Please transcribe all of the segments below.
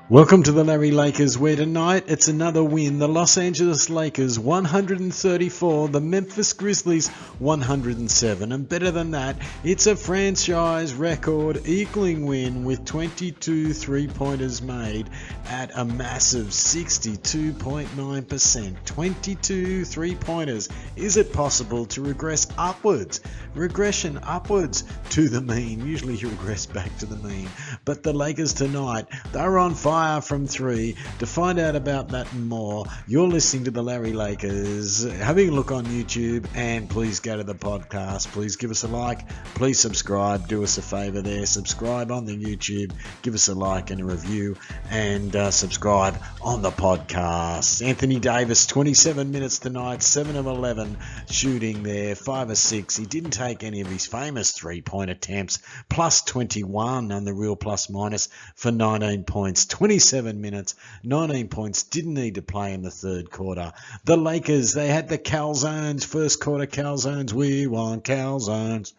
Welcome to the Larry Lakers, where tonight it's another win. The Los Angeles Lakers 134, the Memphis Grizzlies 107. And better than that, it's a franchise record equaling win with 22 three-pointers made at a massive 62.9%. 22 three-pointers. Is it possible to regress upwards? Regression upwards to the mean. Usually you regress back to the mean. But the Lakers tonight, they're on fire from three. To find out about that and more, you're listening to the Larry Lakers. Having a look on YouTube, and please go to the podcast. Please give us a like. Please subscribe. Do us a favor there. Subscribe on the YouTube. Give us a like and a review, and subscribe on the podcast. Anthony Davis, 27 minutes tonight, 7 of 11 shooting there, 5 of 6. He didn't take any of his famous three-point attempts. Plus 21 on the real plus minus for 19 points. 27 minutes, 19 points, didn't need to play in the third quarter. The Lakers, they had the calzones, first quarter calzones, we want calzones.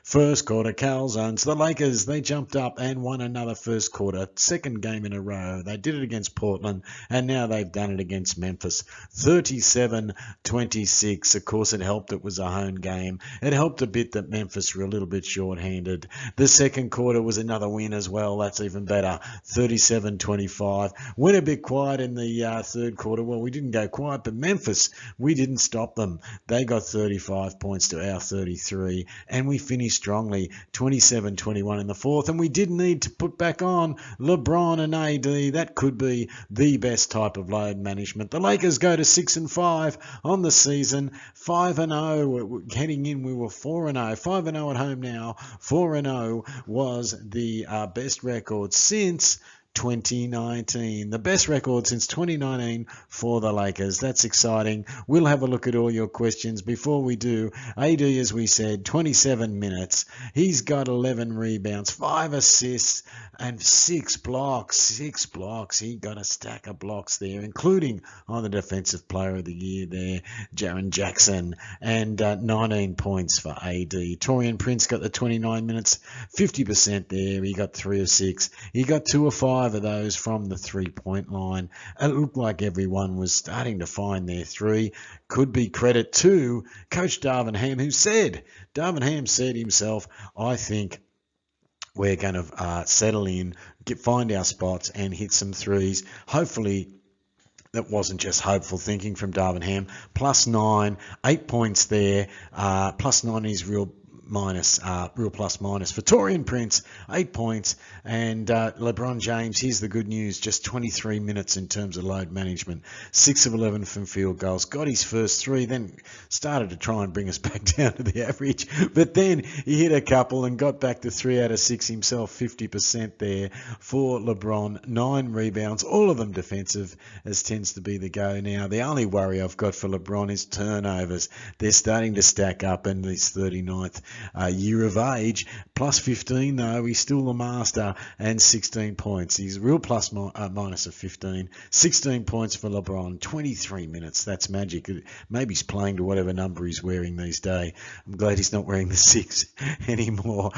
First quarter calzones. The Lakers, they jumped up and won another first quarter, second game in a row. They did it against Portland, and now they've done it against Memphis. 37-26. Of course, it helped it was a home game. It helped a bit that Memphis were a little bit short-handed. The second quarter was another win as well. That's even better. 37-25. Went a bit quiet in the third quarter. Well, we didn't go quiet, but Memphis, we didn't stop them. They got 35 points to our 33, and we finished strongly, 27-21 in the fourth, and we did need to put back on LeBron and AD. That could be the best type of load management. The Lakers go to 6-5 on the season, 5-0. Heading in, we were 4-0, 5-0 at home now. 4-0 was the best record since 2019. The best record since 2019 for the Lakers. That's exciting. We'll have a look at all your questions. Before we do, AD, as we said, 27 minutes. He's got 11 rebounds, 5 assists, and 6 blocks. 6 blocks. He got a stack of blocks there, including on the Defensive Player of the Year there, Jaren Jackson, and 19 points for AD. Taurean Prince got the 29 minutes, 50% there. He got 3 of 6. He got 2 of 5 of those from the three-point line. It looked like everyone was starting to find their three. Could be credit to Coach Darvin Ham, Darvin Ham said himself, I think we're going to settle in, find our spots and hit some threes. Hopefully, that wasn't just hopeful thinking from Darvin Ham. Plus 9, 8 points there. Plus 9 is real plus minus for Taurean Prince, 8 points, and LeBron James, here's the good news, just 23 minutes in terms of load management, 6 of 11 from field goals, got his first 3, then started to try and bring us back down to the average, but then he hit a couple and got back to 3 out of 6 himself, 50% there for LeBron, 9 rebounds, all of them defensive, as tends to be the go now. The only worry I've got for LeBron is turnovers. They're starting to stack up in this 39th year of age. Plus 15 though, he's still the master, and 16 points. He's real plus minus of 15. 16 points for LeBron, 23 minutes. That's magic. Maybe he's playing to whatever number he's wearing these days. I'm glad he's not wearing the 6 anymore.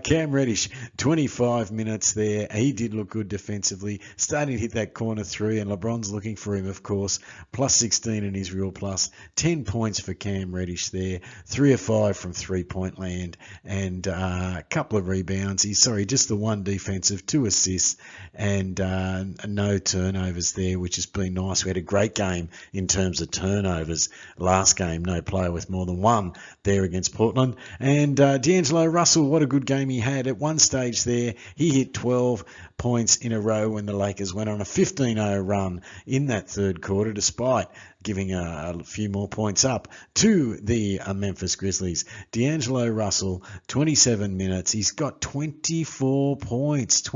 Cam Reddish, 25 minutes there. He did look good defensively. Starting to hit that corner 3, and LeBron's looking for him, of course. Plus 16 in his real plus. 10 points for Cam Reddish there. 3 of 5 from three-point land, and a couple of rebounds. Just the 1 defensive, 2 assists, and no turnovers there, which has been nice. We had a great game in terms of turnovers. Last game, no player with more than 1 there against Portland. And D'Angelo Russell, what a good game he had. At one stage there, he hit 12 points in a row when the Lakers went on a 15-0 run in that third quarter, despite giving a few more points up to the Memphis Grizzlies. D'Angelo Russell, 27 minutes. He's got 24 points.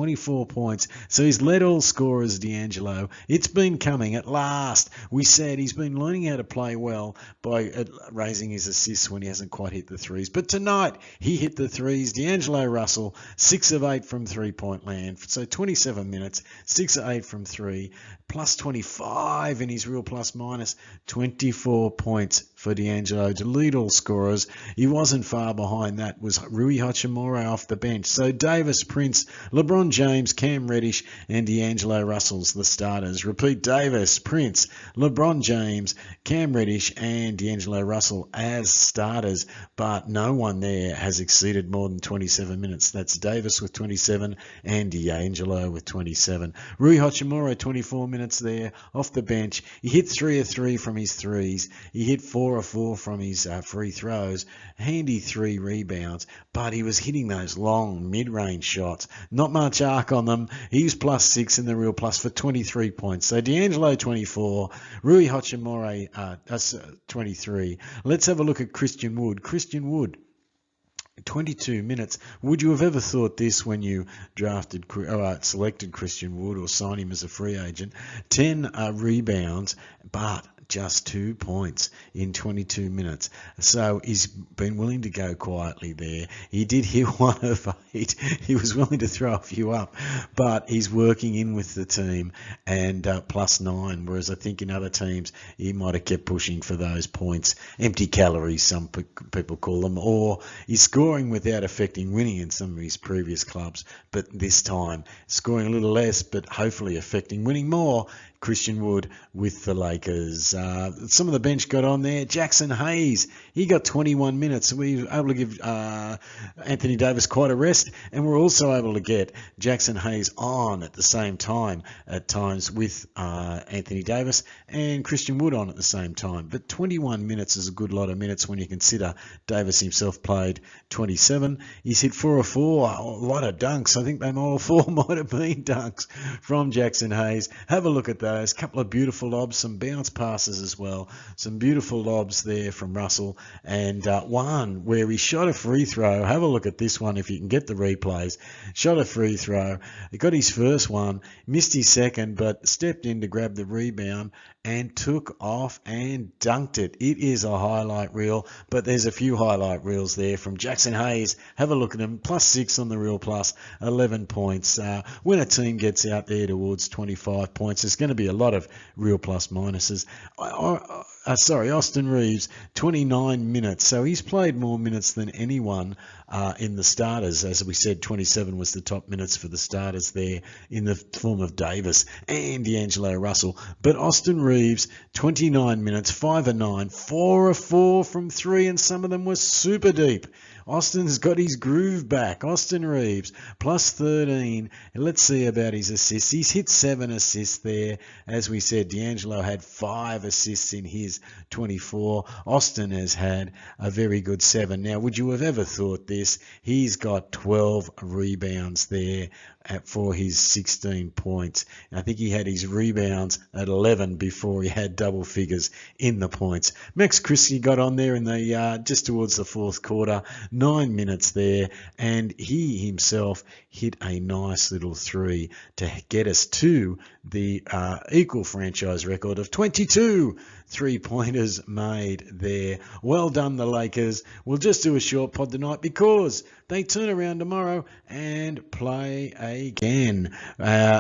So he's led all scorers, D'Angelo. It's been coming at last. We said he's been learning how to play well by raising his assists when he hasn't quite hit the threes. But tonight, he hit the threes. D'Angelo Russell, 6 of 8 from three-point land. So 27 minutes, 6 of 8 from 3, plus 25 in his real plus minus. 24 points for D'Angelo to lead all scorers. He wasn't far behind. That was Rui Hachimura off the bench. So Davis, Prince, LeBron James, Cam Reddish, and D'Angelo Russell's the starters. Repeat, Davis, Prince, LeBron James, Cam Reddish, and D'Angelo Russell as starters, but no one there has exceeded more than 27 minutes. That's Davis with 27 and D'Angelo with 27. Rui Hachimura, 24 minutes there off the bench. He hit 3 of 3 from his threes. He hit 4 of 4 from his free throws. Handy 3 rebounds, but he was hitting those long mid-range shots. Not much arc on them. He was +6 in the real plus for 23 points. So D'Angelo 24, Rui Hachimura 23. Let's have a look at Christian Wood. Christian Wood, 22 minutes. Would you have ever thought this when you selected Christian Wood or signed him as a free agent? 10 rebounds, but just 2 points in 22 minutes. So he's been willing to go quietly there. He did hit 1 of 8. He was willing to throw a few up, but he's working in with the team and +9, whereas I think in other teams he might have kept pushing for those points. Empty calories, some people call them, or he's scoring without affecting winning in some of his previous clubs, but this time scoring a little less, but hopefully affecting winning more. Christian Wood with the Lakers. Some of the bench got on there. Jackson Hayes, he got 21 minutes. We were able to give Anthony Davis quite a rest, and we're also able to get Jackson Hayes on at the same time at times with Anthony Davis and Christian Wood on at the same time. But 21 minutes is a good lot of minutes when you consider Davis himself played 27. He's hit 4 of 4, a lot of dunks. I think they all 4 might have been dunks from Jackson Hayes. Have a look at those. Couple of beautiful lobs, some bounce passes as well. Some beautiful lobs there from Russell, and one where he shot a free throw. Have a look at this one if you can get the replays. Shot a free throw. He got his first one, missed his second, but stepped in to grab the rebound and took off and dunked it. It is a highlight reel, but there's a few highlight reels there from Jackson Hayes. Have a look at him. +6 on the real plus, 11 points. When a team gets out there towards 25 points, there's going to be a lot of real plus minuses. Austin Reeves, 29 minutes. So he's played more minutes than anyone in the starters. As we said, 27 was the top minutes for the starters there in the form of Davis and D'Angelo Russell. But Austin Reeves, 29 minutes, 5 of 9, 4 of 4 from 3, and some of them were super deep. Austin's got his groove back. Austin Reeves, +13. And let's see about his assists. He's hit 7 assists there. As we said, D'Angelo had 5 assists in his 24. Austin has had a very good 7. Now, would you have ever thought this? He's got 12 rebounds there for his 16 points. And I think he had his rebounds at 11 before he had double figures in the points. Max Christie got on there in the just towards the fourth quarter, 9 minutes there, and he himself hit a nice little 3 to get us to the equal franchise record of 22 3-pointers made there. Well done, the Lakers. We'll just do a short pod tonight because they turn around tomorrow and play again.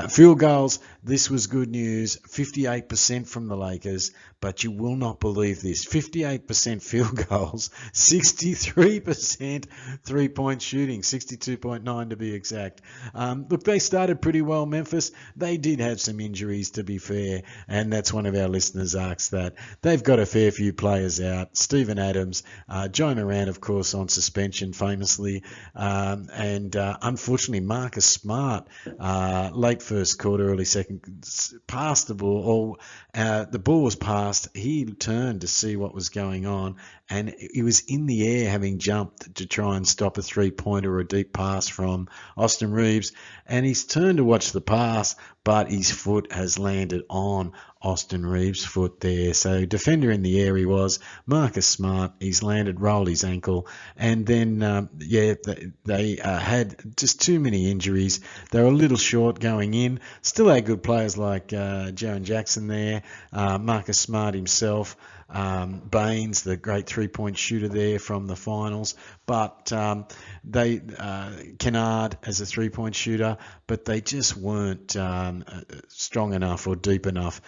Field goals, this was good news. 58% from the Lakers, but you will not believe this. 58% field goals, 63% three-point shooting, 62.9 to be exact. Look, they started pretty well, Memphis. They did have some injuries, to be fair, and that's one of our listeners asked that. They've got a fair few players out. Steven Adams, Joe Moran, of course, on suspension famously, and unfortunately Marcus Smart, late first quarter, early second, passed the ball. The ball was passed. He turned to see what was going on, and he was in the air having jumped to try and stop a three-pointer or a deep pass from Austin Reeves, and he's turned to watch the pass, but his foot has landed on Austin Reeves' foot there. So defender in the air he was, Marcus Smart. He's landed, rolled his ankle, and then they had just too many injuries. They were a little short going in. Still had good players like Jaren Jackson there, Marcus Smart himself. Baines, the great three-point shooter there from the finals, but Kennard as a three-point shooter, but they just weren't strong enough or deep enough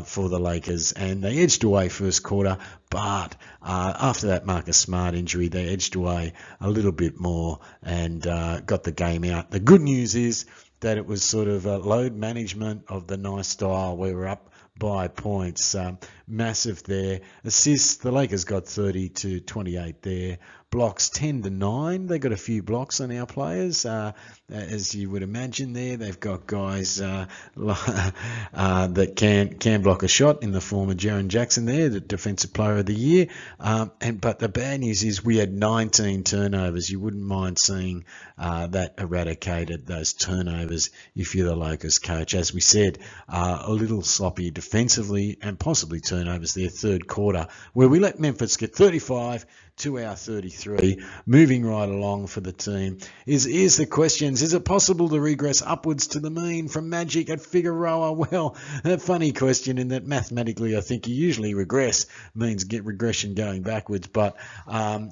for the Lakers, and they edged away first quarter, but after that Marcus Smart injury, they edged away a little bit more and got the game out. The good news is that it was sort of a load management of the nice style where we're up by points. Massive there. Assists, the Lakers got 30 to 28 there. Blocks 10 to 9. They got a few blocks on our players, as you would imagine there. They've got guys that can block a shot in the form of Jaren Jackson there, the Defensive Player of the Year. But the bad news is we had 19 turnovers. You wouldn't mind seeing that eradicated, those turnovers, if you're the Lakers coach. As we said, a little sloppy defensively and possibly turnovers there third quarter, where we let Memphis get 35 to our 33, moving right along for the team. Here's the questions. Is it possible to regress upwards to the mean from Magic at Figueroa? Well, a funny question in that mathematically I think you usually regress means get regression going backwards, but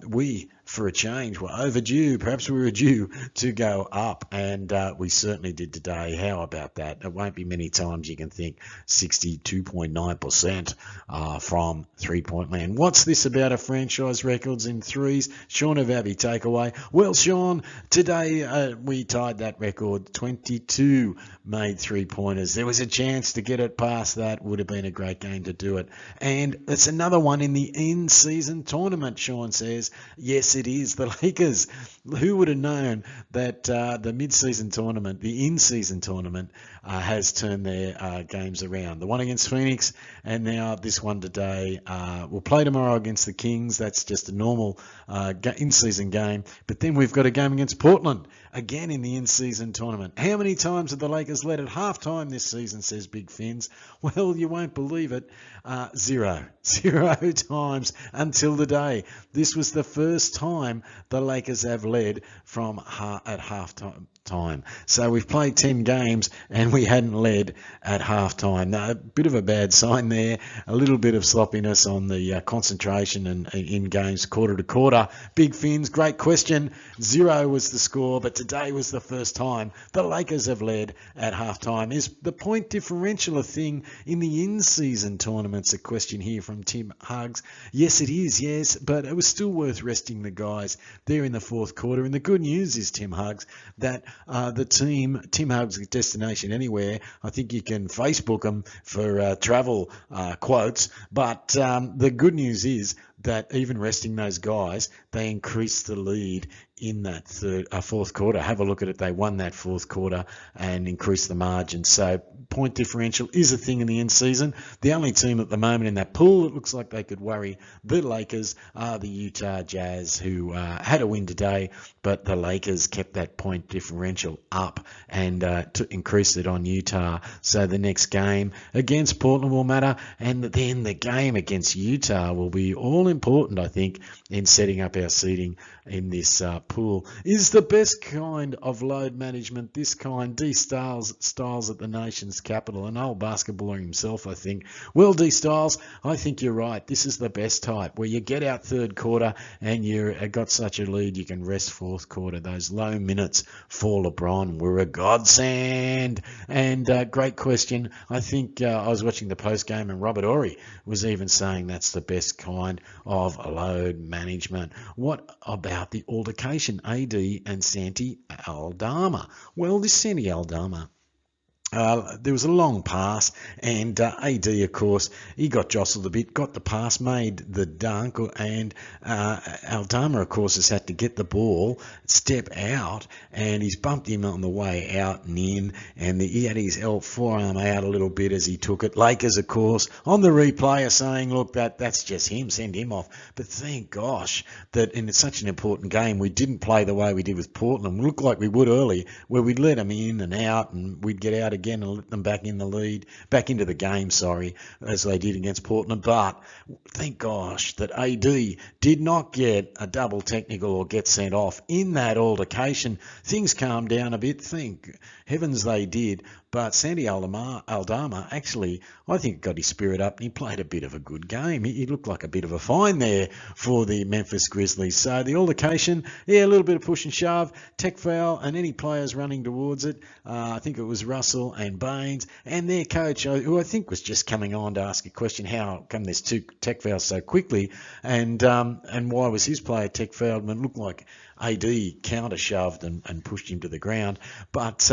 we, for a change, were overdue. Perhaps we were due to go up, and we certainly did today. How about that? It won't be many times you can think 62.9% from three-point land. What's this about a franchise records in threes? Sean Avabi, takeaway. Well, Sean, today we tied that record. 22 made three-pointers. There was a chance to get it past that. Would have been a great game to do it. And it's another one in the in-season tournament, Sean says. Yes, it is. The Lakers, who would have known that the mid-season tournament, the in-season tournament, has turned their games around. The one against Phoenix, and now this one today. We'll play tomorrow against the Kings. That's just a normal in-season game. But then we've got a game against Portland, again in the in-season tournament. How many times have the Lakers led at halftime this season, says Big Fins? Well, you won't believe it. Zero times until today. This was the first time the Lakers have led from at halftime. So we've played 10 games and we hadn't led at halftime. Now, a bit of a bad sign there, a little bit of sloppiness on the concentration and in games quarter to quarter. Big Fins, great question. 0 was the score, but today was the first time the Lakers have led at halftime. Is the point differential a thing in the in-season tournaments? A question here from Tim Huggs. Yes, it is, yes, but it was still worth resting the guys there in the fourth quarter. And the good news is, Tim Huggs, that the team, Tim Huggs Destination Anywhere, I think you can Facebook them for travel quotes, but the good news is that even resting those guys, they increased the lead in that fourth quarter. Have a look at it. They won that fourth quarter and increased the margin. So point differential is a thing in the end season. The only team at the moment in that pool that looks like they could worry the Lakers are the Utah Jazz, who had a win today, but the Lakers kept that point differential up and increased it on Utah. So the next game against Portland will matter, and then the game against Utah will be all important, I think, in setting up our seeding in this pool. Is the best kind of load management this kind? D. Styles at the nation's capital, an old basketballer himself, I think. Well, D. Styles, I think you're right. This is the best type, where you get out third quarter and you've got such a lead you can rest fourth quarter. Those low minutes for LeBron were a godsend. And great question. I think I was watching the post game and Robert Horry was even saying that's the best kind of load management. What about the altercation, AD and Santi Aldama? Well, this Santi Aldama, there was a long pass, and AD, of course, he got jostled a bit, got the pass, made the dunk, and Aldama, of course, has had to get the ball, step out, and he's bumped him on the way out and in, and he had his forearm out a little bit as he took it. Lakers, of course, on the replay are saying, look, that's just him, send him off. But thank gosh that in such an important game, we didn't play the way we did with Portland. We looked like we would early, where we'd let him in and out, and we'd get out again again and let them back in the lead, back into the game, as they did against Portland. But thank gosh that AD did not get a double technical or get sent off in that altercation. Things calmed down a bit. Thank heavens they did. But Sandy Aldama actually, I think, got his spirit up and he played a bit of a good game. He looked like a bit of a find there for the Memphis Grizzlies. So the altercation, a little bit of push and shove, tech foul, and any players running towards it. I think it was Russell and Baines and their coach, who I think was just coming on to ask a question, how come there's 2 tech fouls so quickly, and why was his player tech fouled? And it looked like AD counter shoved and pushed him to the ground. But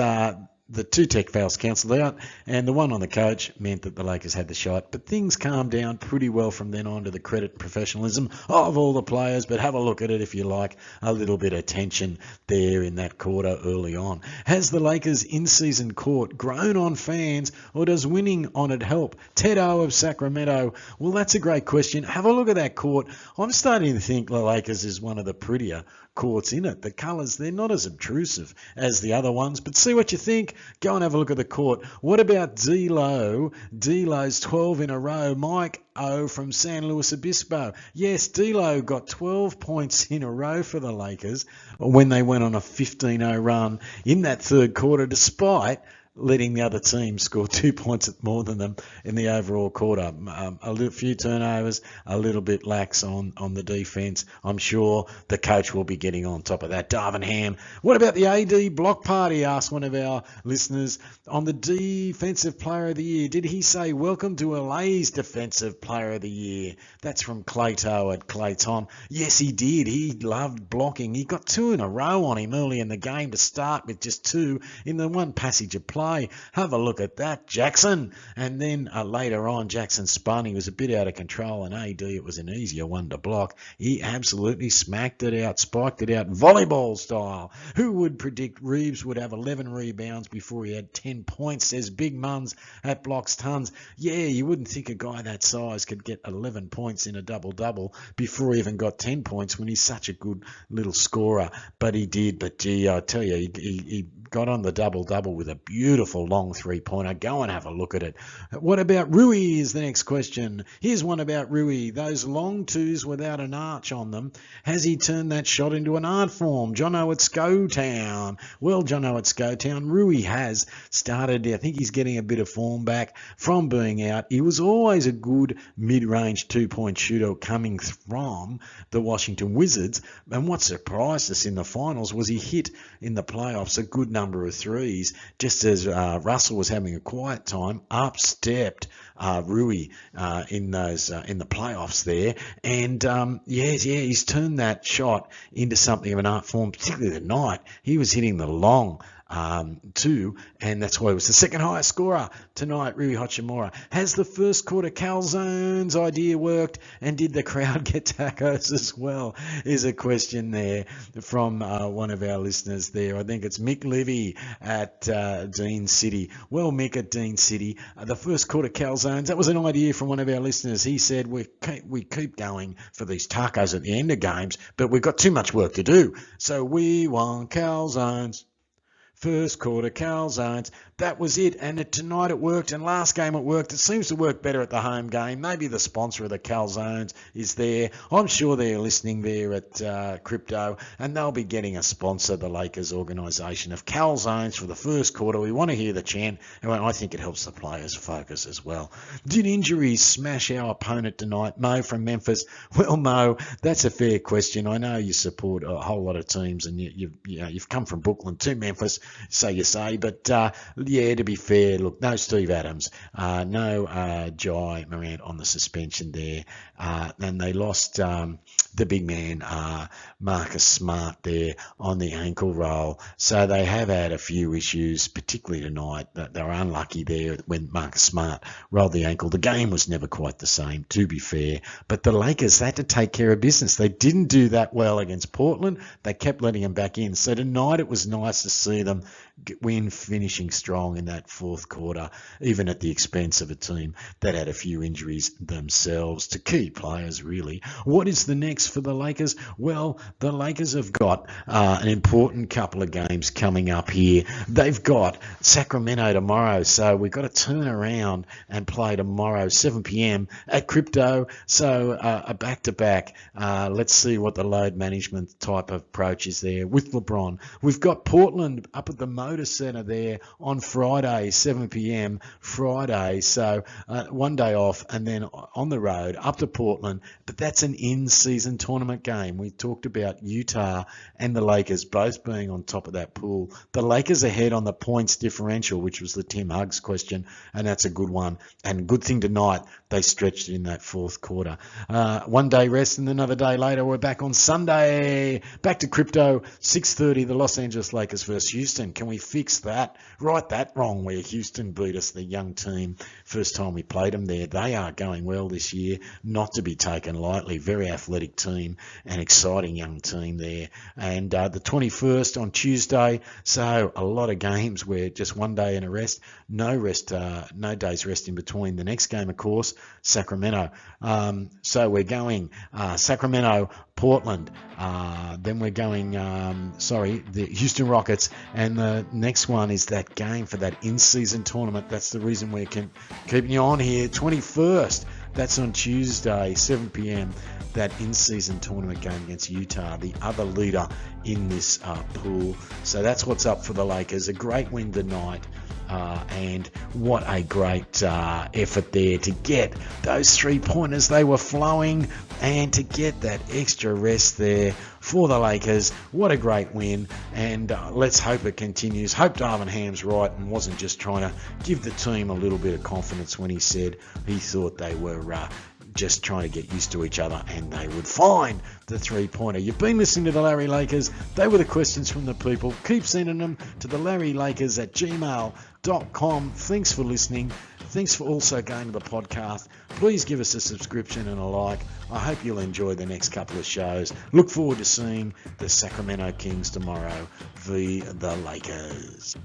the 2 tech fouls cancelled out, and the one on the coach meant that the Lakers had the shot. But things calmed down pretty well from then on, to the credit and professionalism of all the players. But have a look at it if you like. A little bit of tension there in that quarter early on. Has the Lakers' in-season court grown on fans, or does winning on it help? Ted O of Sacramento. Well, that's a great question. Have a look at that court. I'm starting to think the Lakers is one of the prettier courts in it. The colours, they're not as obtrusive as the other ones, but see what you think. Go and have a look at the court. What about D'Lo? D'Lo's 12 in a row. Mike O from San Luis Obispo. Yes, D'Lo got 12 points in a row for the Lakers when they went on a 15-0 run in that third quarter, despite letting the other team score 2 points more than them in the overall quarter. A few turnovers, a little bit lax on the defence. I'm sure the coach will be getting on top of that. Darvin Ham. What about the AD block party, asked one of our listeners. On the Defensive Player of the Year, did he say, welcome to LA's Defensive Player of the Year? That's from Clayto at Clayton. Yes, he did. He loved blocking. He got 2 in a row on him early in the game to start with, just 2 in the one passage of play. Have a look at that, Jackson. And then later on, Jackson spun. He was a bit out of control, and AD, it was an easier one to block. He absolutely smacked it out, spiked it out, volleyball style. Who would predict Reeves would have 11 rebounds before he had 10 points, says Big Mums at Blocks Tons. Yeah, you wouldn't think a guy that size could get 11 points in a double-double before he even got 10 points when he's such a good little scorer. But he did. But gee, I tell you, he got on the double-double with a beautiful long three-pointer. Go and have a look at it. What about Rui is the next question. Here's one about Rui. Those long twos without an arch on them. Has he turned that shot into an art form? Jono at Scotown. Well, Jono at Scotown, Rui has started. I think he's getting a bit of form back from being out. He was always a good mid-range two-point shooter coming from the Washington Wizards. And what surprised us in the finals was he hit in the playoffs a good number of threes. Just as Russell was having a quiet time, up stepped Rui in the playoffs there, and he's turned that shot into something of an art form. Particularly tonight, he was hitting the long too, and that's why he was the second highest scorer tonight. Rui Hachimura. Has the first quarter calzones idea worked, and did the crowd get tacos as well, is a question there from one of our listeners there. I think it's Mick Levy at Dean City. Well, Mick at Dean City, the first quarter calzones, that was an idea from one of our listeners. He said we keep going for these tacos at the end of games, but we've got too much work to do, so we want calzones. First quarter calzones. That was it. And tonight it worked, and last game it worked. It seems to work better at the home game. Maybe the sponsor of the calzones is there. I'm sure they're listening there at Crypto, and they'll be getting a sponsor, the Lakers organisation, of calzones for the first quarter. We want to hear the chant, and I think it helps the players focus as well. Did injuries smash our opponent tonight? Mo from Memphis. Well, Mo, that's a fair question. I know you support a whole lot of teams, and you've come from Brooklyn to Memphis, so you say, but yeah, to be fair, look, no Steve Adams, no Jai Morant on the suspension there, and they lost the big man, Marcus Smart there on the ankle roll, so they have had a few issues, particularly tonight. They were unlucky there when Marcus Smart rolled the ankle. The game was never quite the same, to be fair, but the Lakers had to take care of business. They didn't do that well against Portland. They kept letting them back in, so tonight it was nice to see them win, finishing strong in that fourth quarter, even at the expense of a team that had a few injuries themselves to key players, really. What is the next for the Lakers? Well, the Lakers have got an important couple of games coming up here. They've got Sacramento tomorrow, so we've got to turn around and play tomorrow, 7 p.m. at Crypto. So a back-to-back. Let's see what the load management type of approach is there with LeBron. We've got Portland up at the Motor Center there on Friday, 7 p.m. Friday. So one day off and then on the road up to Portland. But that's an in-season tournament game. We talked about Utah and the Lakers both being on top of that pool. The Lakers ahead on the points differential, which was the Tim Huggs question, and that's a good one. And good thing tonight, they stretched it in that fourth quarter. One day rest and another day later, we're back on Sunday. Back to Crypto, 6:30, the Los Angeles Lakers versus Houston. Can we fix that? Right that wrong where Houston beat us, the young team, first time we played them there. They are going well this year, not to be taken lightly. Very athletic team and exciting young team there. And the 21st on Tuesday, so a lot of games where just one day and a rest, no rest, no days rest in between. The next game, of course, Sacramento. So we're going Sacramento, Portland, then we're going, the Houston Rockets, and the next one is that game for that in-season tournament. That's the reason we're keeping you on here. 21st, that's on Tuesday, 7 p.m., that in-season tournament game against Utah, the other leader in this pool. So that's what's up for the Lakers. A great win tonight. And what a great effort there to get those 3-pointers. They were flowing, and to get that extra rest there for the Lakers. What a great win, and let's hope it continues. Hope Darvin Ham's right and wasn't just trying to give the team a little bit of confidence when he said he thought they were just trying to get used to each other and they would find the 3-pointer. You've been listening to the Larry Lakers. They were the questions from the people. Keep sending them to the LarryLakers@gmail.com. Thanks for listening. Thanks for also going to the podcast. Please give us a subscription and a like. I hope you'll enjoy the next couple of shows. Look forward to seeing the Sacramento Kings tomorrow v. the Lakers.